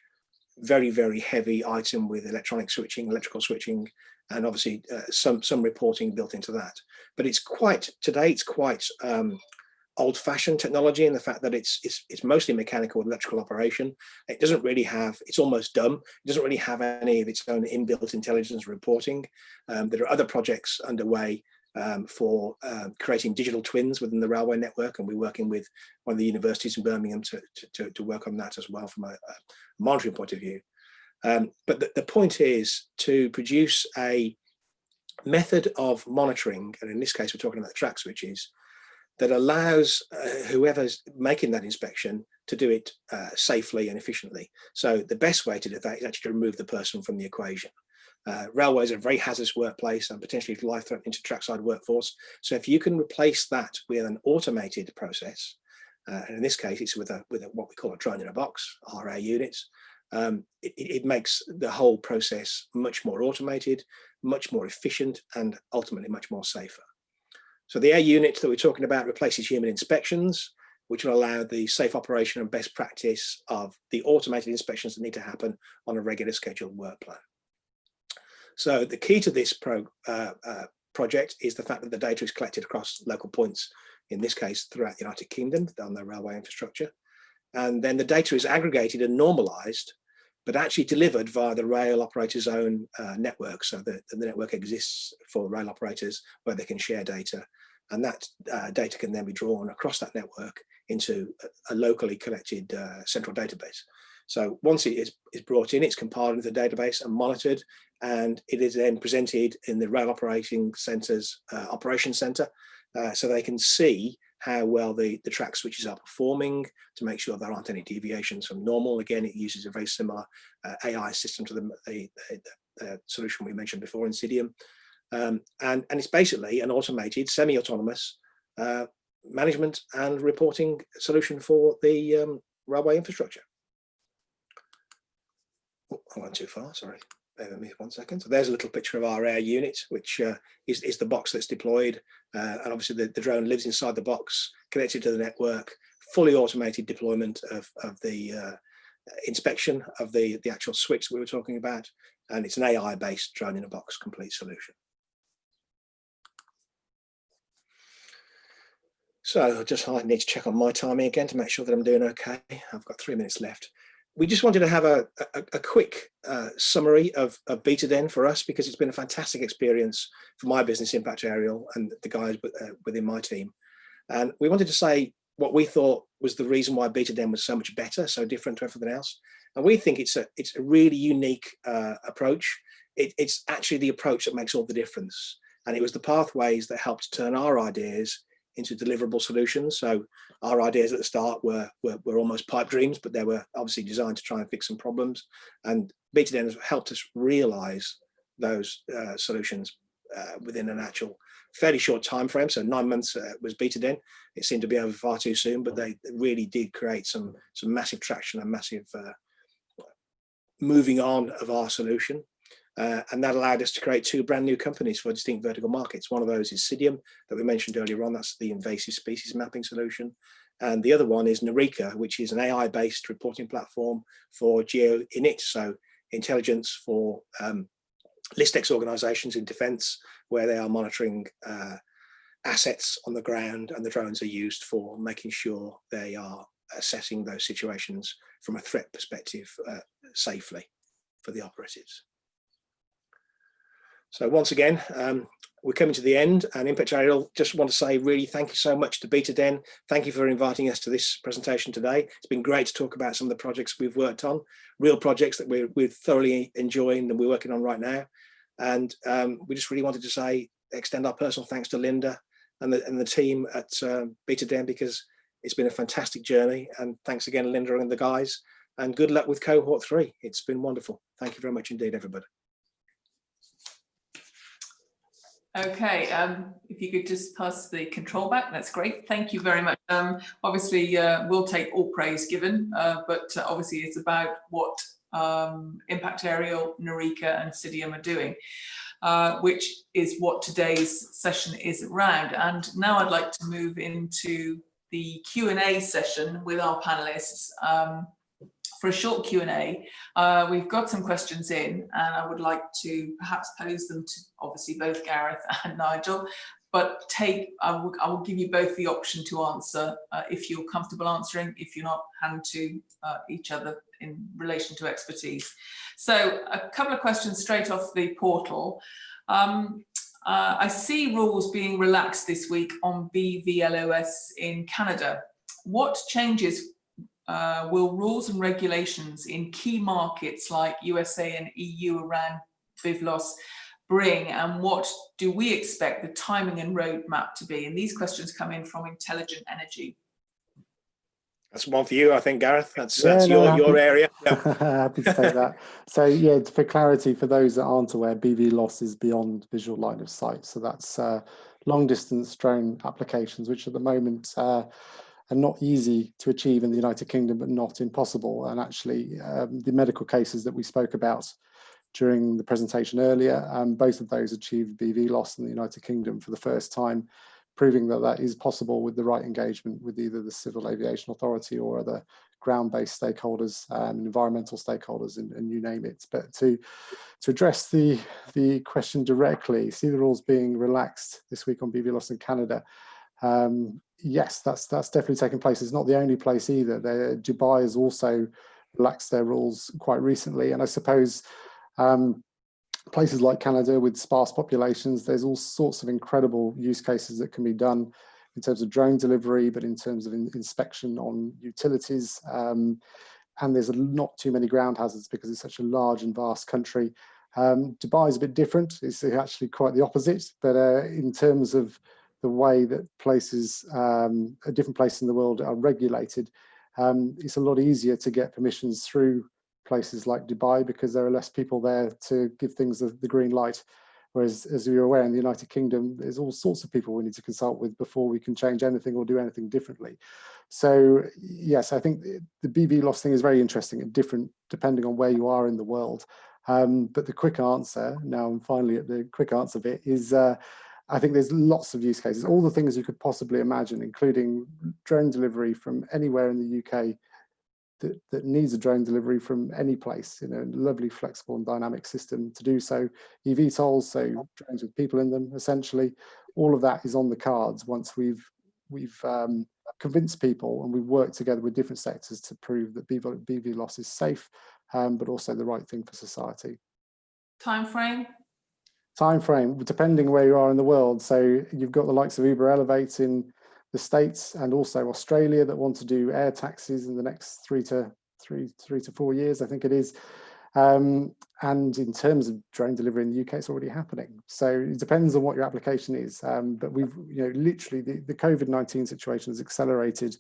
very, very heavy item with electronic switching, electrical switching, and obviously some reporting built into that. But it's quite old-fashioned technology in the fact that it's mostly mechanical and electrical operation. It doesn't really have, it's almost dumb. It doesn't really have any of its own inbuilt intelligence reporting. There are other projects underway for creating digital twins within the railway network, and we're working with one of the universities in Birmingham to work on that as well from a monitoring point of view. But the point is to produce a method of monitoring, and in this case we're talking about the track switches, that allows whoever's making that inspection to do it safely and efficiently. So the best way to do that is actually to remove the person from the equation. Railways are a very hazardous workplace and potentially life-threatening to trackside workforce. So if you can replace that with an automated process, and in this case it's with what we call a drone in a box, RA units, it makes the whole process much more automated, much more efficient, and ultimately much more safer. So the air unit that we're talking about replaces human inspections, which will allow the safe operation and best practice of the automated inspections that need to happen on a regular scheduled work plan. So the key to this project is the fact that the data is collected across local points, in this case throughout the United Kingdom on the railway infrastructure. And then the data is aggregated and normalized, but actually delivered via the rail operator's own network. So the network exists for rail operators where they can share data, and that data can then be drawn across that network into a locally collected central database. So once it is brought in, it's compiled into the database and monitored, and it is then presented in the rail operating centre's operations centre, so they can see how well the track switches are performing to make sure there aren't any deviations from normal. Again, it uses a very similar AI system to the solution we mentioned before, Insidium. And it's basically an automated, semi-autonomous management and reporting solution for the railway infrastructure. Oh, I went too far, sorry. Bear with me 1 second. So there's a little picture of our air unit, which is the box that's deployed. And obviously the drone lives inside the box, connected to the network, fully automated deployment of the inspection of the actual switch that we were talking about. And it's an AI-based drone in a box complete solution. So I need to check on my timing again to make sure that I'm doing okay. I've got 3 minutes left. We just wanted to have a quick summary of BetaDen for us, because it's been a fantastic experience for my business, Impact Aerial, and the guys within my team. And we wanted to say what we thought was the reason why BetaDen was so much better, so different to everything else. And we think it's a really unique approach. It's actually the approach that makes all the difference. And it was the pathways that helped turn our ideas into deliverable solutions. So our ideas at the start were almost pipe dreams, but they were obviously designed to try and fix some problems. And BetaDen has helped us realize those solutions within an actual fairly short time frame. So 9 months was BetaDen. It seemed to be over far too soon, but they really did create some massive traction and massive moving on of our solution. And that allowed us to create 2 brand new companies for distinct vertical markets. One of those is Insidium that we mentioned earlier on. That's the invasive species mapping solution. And the other one is Narika, which is an AI-based reporting platform for GeoInit, so intelligence for ListX organizations in defense, where they are monitoring assets on the ground, and the drones are used for making sure they are assessing those situations from a threat perspective safely for the operatives. So once again, we're coming to the end, and Impact Aerial just want to say really thank you so much to BetaDen. Thank you for inviting us to this presentation today. It's been great to talk about some of the projects we've worked on, real projects that we're thoroughly enjoying and we're working on right now. And we just really wanted to extend our personal thanks to Linda and the team at BetaDen, because It's been a fantastic journey, and thanks again, Linda and the guys, and good luck with cohort 3. It's been wonderful. Thank you very much indeed, everybody. Okay, if you could just pass the control back, that's great. Thank you very much. Obviously, we'll take all praise given, but obviously it's about what Impact Aerial, Narika and Sidium are doing, which is what today's session is around. And now I'd like to move into the Q&A session with our panelists. For a short Q&A, we've got some questions in, and I would like to perhaps pose them to obviously both Gareth and Nigel, but I will give you both the option to answer if you're comfortable answering. If you're not, hand to each other in relation to expertise. So a couple of questions straight off the portal. I see rules being relaxed this week on BVLOS in Canada. What changes will rules and regulations in key markets like USA and EU around BVLOS bring, and what do we expect the timing and roadmap to be? And these questions come in from Intelligent Energy. That's one for you, I think, Gareth. That's no, your area. Yeah. Happy to take that. So yeah, for clarity, for those that aren't aware, BVLOS is beyond visual line of sight. So that's long distance drone applications, which at the moment are not easy to achieve in the United Kingdom, but not impossible. And actually, the medical cases that we spoke about during the presentation earlier, both of those achieved BVLOS in the United Kingdom for the first time, proving that that is possible with the right engagement with either the Civil Aviation Authority or other ground-based stakeholders, environmental stakeholders, and you name it. But to address the question directly, see the rules being relaxed this week on BVLOS in Canada. Yes, that's definitely taken place. It's not the only place either. Dubai has also relaxed their rules quite recently, and I suppose places like Canada with sparse populations, there's all sorts of incredible use cases that can be done in terms of drone delivery, but in terms of inspection on utilities. And there's not too many ground hazards because it's such a large and vast country. Dubai is a bit different. It's actually quite the opposite, but in terms of the way that places, different places in the world are regulated, it's a lot easier to get permissions through places like Dubai because there are less people there to give things the green light. Whereas, as you're aware, in the United Kingdom, there's all sorts of people we need to consult with before we can change anything or do anything differently. So yes, I think the BVLOS thing is very interesting and different depending on where you are in the world. But the quick answer, now I'm finally at the quick answer bit, is I think there's lots of use cases, all the things you could possibly imagine, including drone delivery from anywhere in the UK that needs a drone delivery from any place, a lovely, flexible and dynamic system to do so. eVTOLs, so drones with people in them, essentially, all of that is on the cards once we've convinced people and we've worked together with different sectors to prove that BVLOS is safe, but also the right thing for society. Time frame, depending where you are in the world. So you've got the likes of Uber Elevate in the States and also Australia that want to do air taxis in the next 3 to 4 years, I think it is. And in terms of drone delivery in the UK, it's already happening. So it depends on what your application is. But we've, literally the COVID-19 situation has accelerated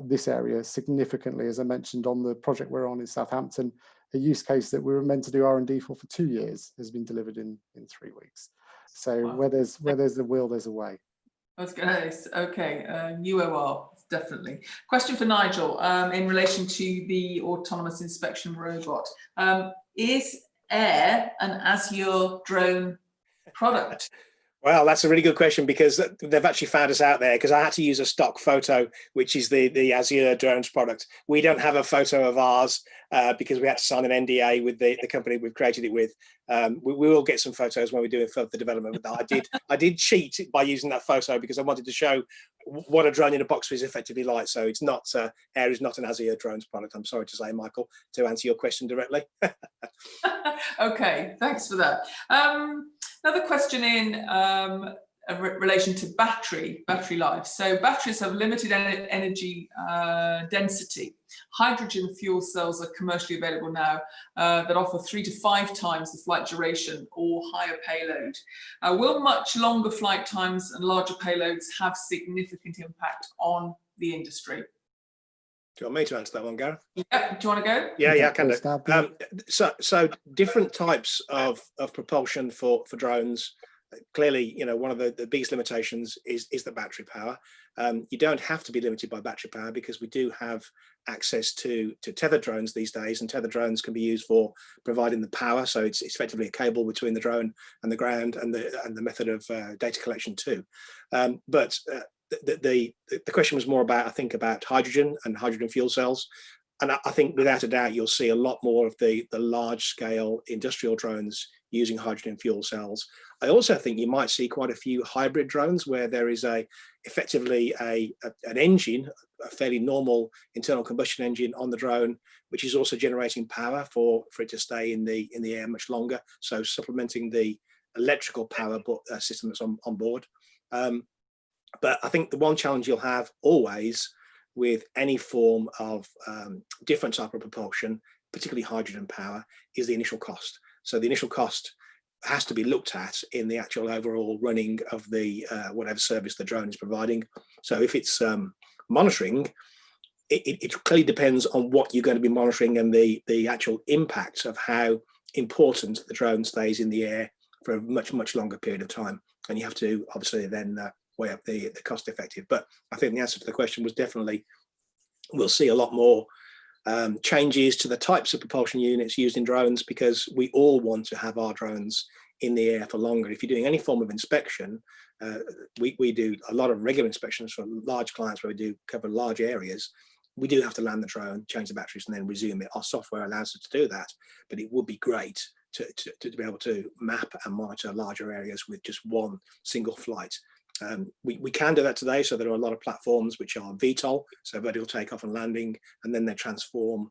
this area significantly. As I mentioned on the project we're on in Southampton, a use case that we were meant to do R&D for 2 years has been delivered in 3 weeks. So wow. where there's a will, there's a way. I was going to say, okay, UOR, definitely. Question for Nigel in relation to the autonomous inspection robot. Is Air an Azure drone product? Well, that's a really good question because they've actually found us out there because I had to use a stock photo, which is the Azure Drones product. We don't have a photo of ours because we had to sign an NDA with the company we've created it with. We will get some photos when we're doing further development with that. I did cheat by using that photo because I wanted to show what a drone in a box is effectively like. So it's not, Air is not an Azure Drones product, I'm sorry to say, Michael, to answer your question directly. Okay, thanks for that. Another question in relation to battery life. So batteries have limited energy density. Hydrogen fuel cells are commercially available now that offer 3 to 5 times the flight duration or higher payload. Will much longer flight times and larger payloads have significant impact on the industry? Do you want me to answer that one, Gareth? Yeah, do you want to go? Yeah, I can do. Stab there. So different types of propulsion for drones. Clearly, one of the biggest limitations is the battery power. You don't have to be limited by battery power because we do have access to tethered drones these days, and tethered drones can be used for providing the power. So it's effectively a cable between the drone and the ground, and the method of data collection too. But the question was more about, I think, about hydrogen and hydrogen fuel cells. And I think without a doubt, you'll see a lot more of the large scale industrial drones using hydrogen fuel cells. I also think you might see quite a few hybrid drones where there is effectively an engine, a fairly normal internal combustion engine on the drone, which is also generating power for it to stay in the air much longer. So supplementing the electrical power system that's on board. But I think the one challenge you'll have always with any form of different type of propulsion, particularly hydrogen power, is the initial cost. So the initial cost has to be looked at in the actual overall running of the whatever service the drone is providing. So if it's monitoring, it clearly depends on what you're going to be monitoring and the actual impact of how important the drone stays in the air for a much longer period of time. And you have to obviously then weigh up the cost effective. But I think the answer to the question was definitely we'll see a lot more changes to the types of propulsion units used in drones, because we all want to have our drones in the air for longer. If you're doing any form of inspection, we do a lot of regular inspections for large clients where we do cover large areas. We do have to land the drone, change the batteries, and then resume it. Our software allows us to do that, but it would be great to be able to map and monitor larger areas with just one single flight. We can do that today. So there are a lot of platforms which are VTOL, so vertical takeoff and landing, and then they transform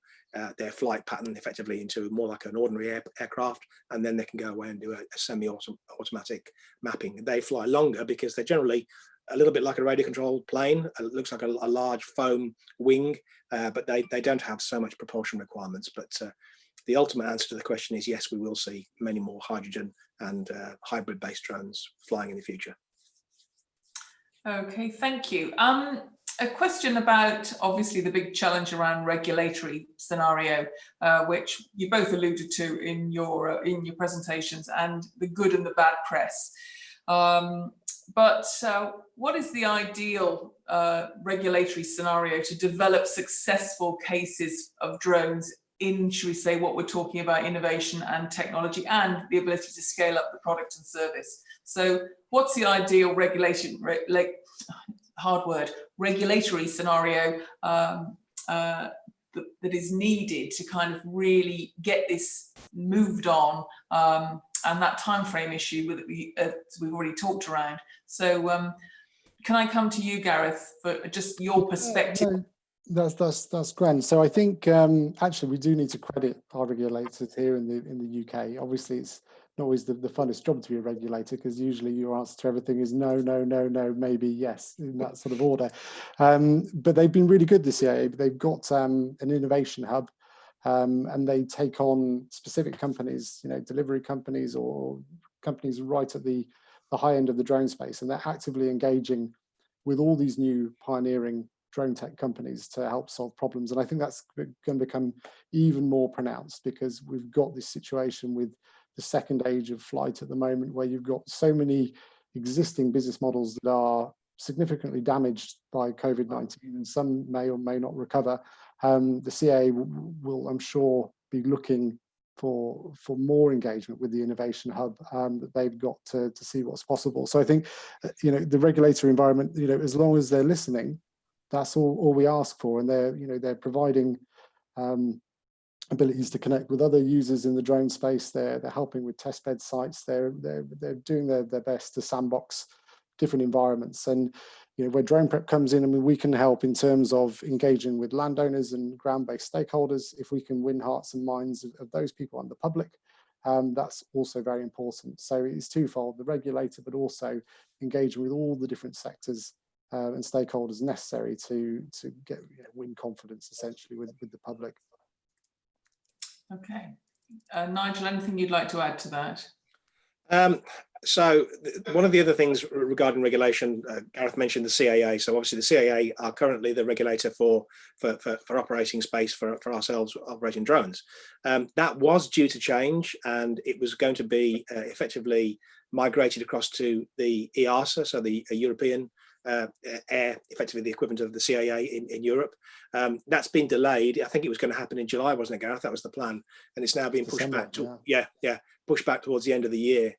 their flight pattern effectively into more like an ordinary aircraft, and then they can go away and do a semi-automatic mapping. They fly longer because they're generally a little bit like a radio controlled plane. It looks like a large foam wing, but they don't have so much propulsion requirements. But the ultimate answer to the question is yes, we will see many more hydrogen and hybrid based drones flying in the future. Okay, thank you. A question about obviously the big challenge around regulatory scenario, which you both alluded to in your presentations, and the good and the bad press. But what is the ideal regulatory scenario to develop successful cases of drones in, should we say, what we're talking about, innovation and technology and the ability to scale up the product and service? So what's the ideal regulatory scenario that is needed to kind of really get this moved on, and that time frame issue that we've already talked around? So can I come to you, Gareth, for just your perspective? That's grand. So I think actually we do need to credit our regulators here in the UK. Obviously, it's not always the funnest job to be a regulator, because usually your answer to everything is no, no, no, no, maybe yes, in that sort of order. But they've been really good this year. They've got an innovation hub, and they take on specific companies, delivery companies or companies right at the high end of the drone space, and they're actively engaging with all these new pioneering drone tech companies to help solve problems. And I think that's going to become even more pronounced, because we've got this situation with the second age of flight at the moment, where you've got so many existing business models that are significantly damaged by COVID-19, and some may or may not recover. The CAA will, I'm sure, be looking for more engagement with the innovation hub that they've got to see what's possible. So I think, the regulatory environment, as long as they're listening, that's all we ask for. And they're providing abilities to connect with other users in the drone space. They're helping with testbed sites. They're doing their best to sandbox different environments. And where Drone Prep comes in, I mean, we can help in terms of engaging with landowners and ground-based stakeholders. If we can win hearts and minds of those people and the public, that's also very important. So it's twofold: the regulator, but also engaging with all the different sectors and stakeholders necessary to get win confidence essentially with the public. Okay, Nigel, anything you'd like to add to that? So one of the other things regarding regulation, Gareth mentioned the CAA. So obviously the CAA are currently the regulator for operating space for ourselves operating drones. That was due to change, and it was going to be effectively migrated across to the EASA, so the European air, effectively the equivalent of the CAA in Europe. That's been delayed. I think it was going to happen in July, wasn't it, Gareth? That was the plan, and it's now being pushed back to pushed back towards the end of the year.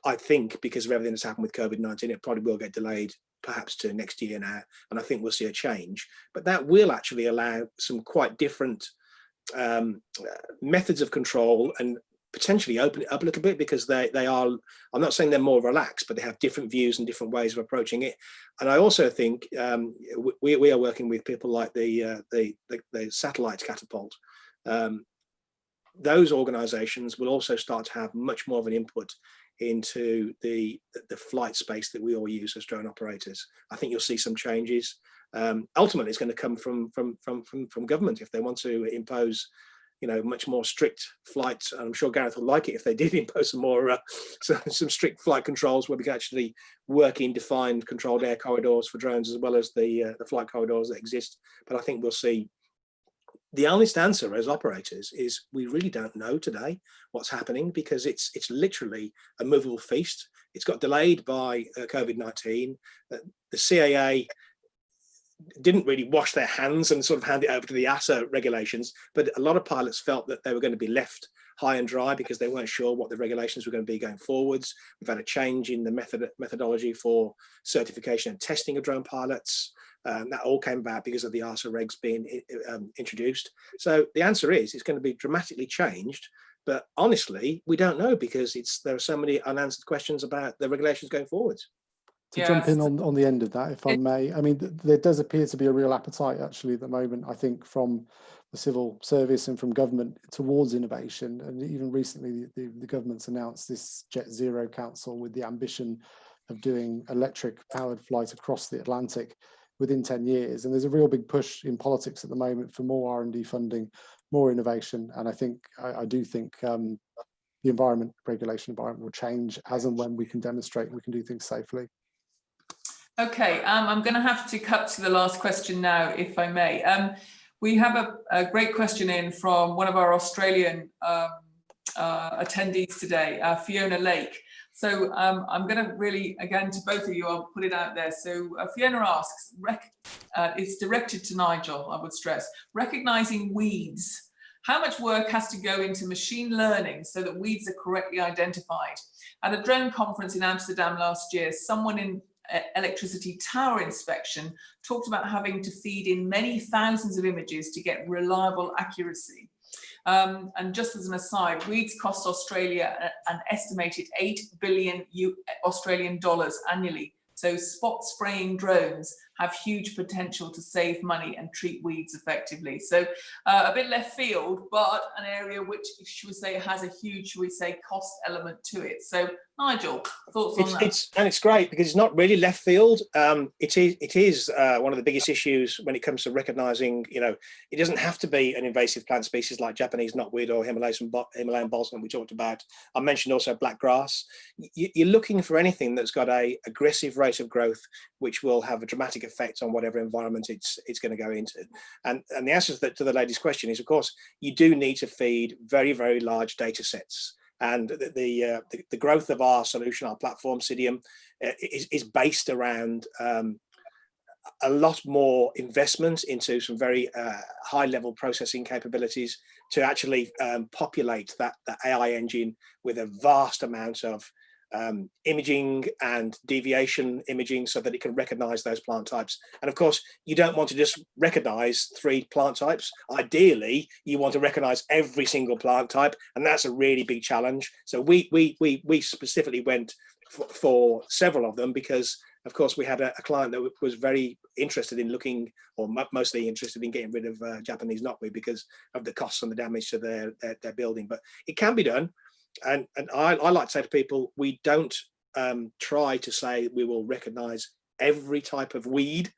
I think because of everything that's happened with COVID-19, it probably will get delayed perhaps to next year now, and I think we'll see a change. But that will actually allow some quite different methods of control, and potentially open it up a little bit, because they are, I'm not saying they're more relaxed, but they have different views and different ways of approaching it. And I also think we are working with people like the satellite catapult. Those organizations will also start to have much more of an input into the flight space that we all use as drone operators. I think you'll see some changes. Ultimately, it's going to come from government if they want to impose, much more strict flights. I'm sure Gareth would like it if they did impose some more some strict flight controls, where we can actually work in defined controlled air corridors for drones, as well as the flight corridors that exist. But I think we'll see. The honest answer as operators is we really don't know today what's happening, because it's literally a movable feast. It's got delayed by COVID-19. The CAA didn't really wash their hands and sort of hand it over to the EASA regulations, but a lot of pilots felt that they were going to be left high and dry because they weren't sure what the regulations were going to be going forwards. We've had a change in the methodology for certification and testing of drone pilots. That all came about because of the EASA regs being introduced. So the answer is it's going to be dramatically changed, but honestly, we don't know, because there are so many unanswered questions about the regulations going forwards. To jump in on the end of that, if I may, I mean, there does appear to be a real appetite actually at the moment, I think, from the civil service and from government towards innovation. And even recently, the government's announced this Jet Zero Council with the ambition of doing electric powered flight across the Atlantic within 10 years. And there's a real big push in politics at the moment for more R&D funding, more innovation. And I do think the regulation environment will change as and when we can demonstrate we can do things safely. Okay, I'm going to have to cut to the last question now, if I may. We have a great question in from one of our Australian attendees today, Fiona Lake. So I'm going to really, again, to both of you, I'll put it out there. So Fiona asks, it's directed to Nigel, I would stress, recognizing weeds. How much work has to go into machine learning so that weeds are correctly identified? At a drone conference in Amsterdam last year, someone in electricity tower inspection talked about having to feed in many thousands of images to get reliable accuracy. And just as an aside, weeds cost Australia an estimated $8 billion Australian dollars annually. So spot spraying drones have huge potential to save money and treat weeds effectively. So a bit left field, but an area which, should we say, has a huge, should we say, cost element to it. So Nigel, thoughts on that? And it's great because it's not really left field. It is one of the biggest issues when it comes to recognizing, it doesn't have to be an invasive plant species like Japanese knotweed or Himalayan balsam we talked about. I mentioned also black grass. You're looking for anything that's got a aggressive rate of growth, which will have a dramatic effect on whatever environment it's going to go into. And the answer to the lady's question is, of course, you do need to feed very, very large data sets. And the growth of our solution, our platform, Sidium, is based around a lot more investment into some very high-level processing capabilities to actually populate that AI engine with a vast amount of imaging and deviation imaging so that it can recognize those plant types. And of course, you don't want to just recognize 3 plant types. Ideally, you want to recognize every single plant type, and that's a really big challenge. So we specifically went for several of them because, of course, we had a client that was very interested in looking, or mostly interested in getting rid of Japanese knotweed because of the costs and the damage to their building. But it can be done. And I like to say to people, we don't try to say we will recognize every type of weed.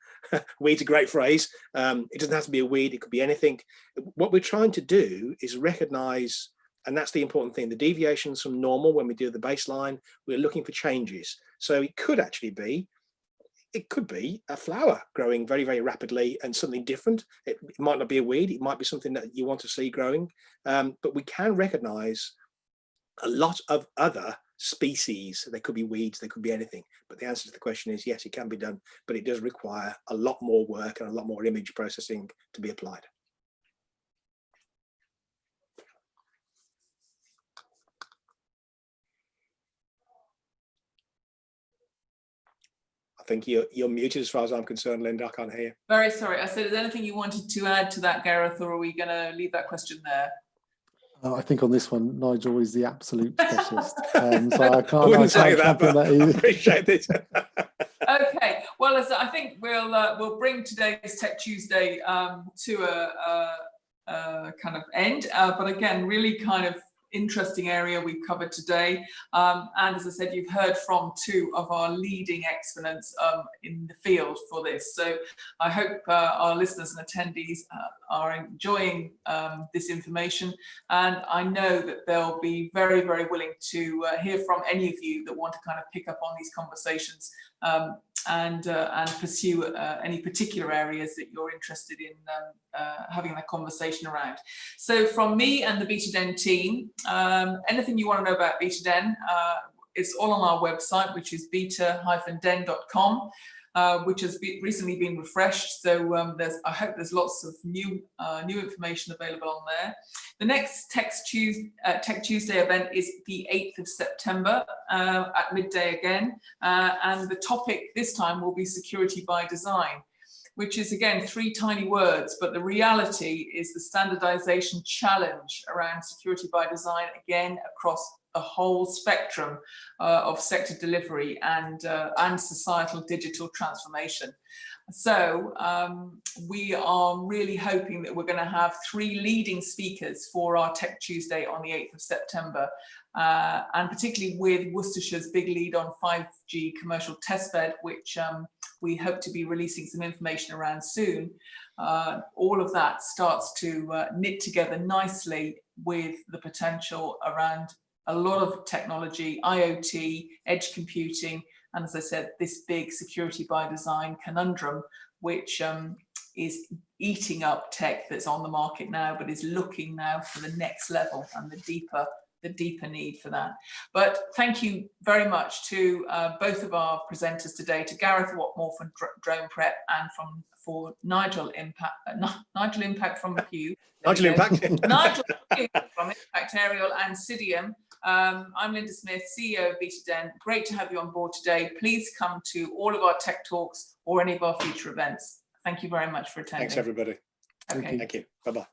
Weed's a great phrase. It doesn't have to be a weed, it could be anything. What we're trying to do is recognize And that's the important thing. The deviations from normal, when we do the baseline, we're looking for changes. So it could actually be, it could be a flower growing very, very rapidly and something different. It might not be a weed. It might be something that you want to see growing. But we can recognize a lot of other species. They could be weeds, they could be anything. But the answer to the question is yes, it can be done, but it does require a lot more work and a lot more image processing to be applied. I think you're muted as far as I'm concerned, Linda. I can't hear you. Very sorry. I said, is there anything you wanted to add to that, Gareth, or are we going to leave that question there? I think on this one, Nigel is the absolute specialist. So I can't. I wouldn't say that, but that I appreciate it. Okay. Well, as I think we'll bring today's Tech Tuesday to a kind of end. But again, really kind of interesting area we've covered today. And as I said, you've heard from two of our leading exponents in the field for this. So I hope our listeners and attendees are enjoying this information. And I know that they'll be very, very willing to hear from any of you that want to kind of pick up on these conversations and pursue any particular areas that you're interested in having that conversation around. So from me and the BetaDen team, anything you want to know about BetaDen, it's all on our website, which is beta-den.com, which has recently been refreshed. So I hope there's lots of new information available on there. The next Tech Tuesday event is the 8th of September at midday again. And the topic this time will be security by design, which is again 3 tiny words, but the reality is the standardization challenge around security by design, again, across the whole spectrum of sector delivery and societal digital transformation. So we are really hoping that we're going to have 3 leading speakers for our Tech Tuesday on the 8th of September, and particularly with Worcestershire's big lead on 5G commercial testbed, which we hope to be releasing some information around soon. All of that starts to knit together nicely with the potential around a lot of technology, IoT, edge computing, and as I said, this big security by design conundrum, which is eating up tech that's on the market now, but is looking now for the next level and the deeper need for that. But thank you very much to both of our presenters today, to Gareth Watmore from Drone Prep and for Nigel Impact from Hugh. Nigel Impact. Nigel from Impact Aerial and Sidium. I'm Linda Smith, CEO of BetaDen. Great to have you on board today. Please come to all of our tech talks or any of our future events. Thank you very much for attending. Thanks, everybody. Okay. Thank you. Bye-bye.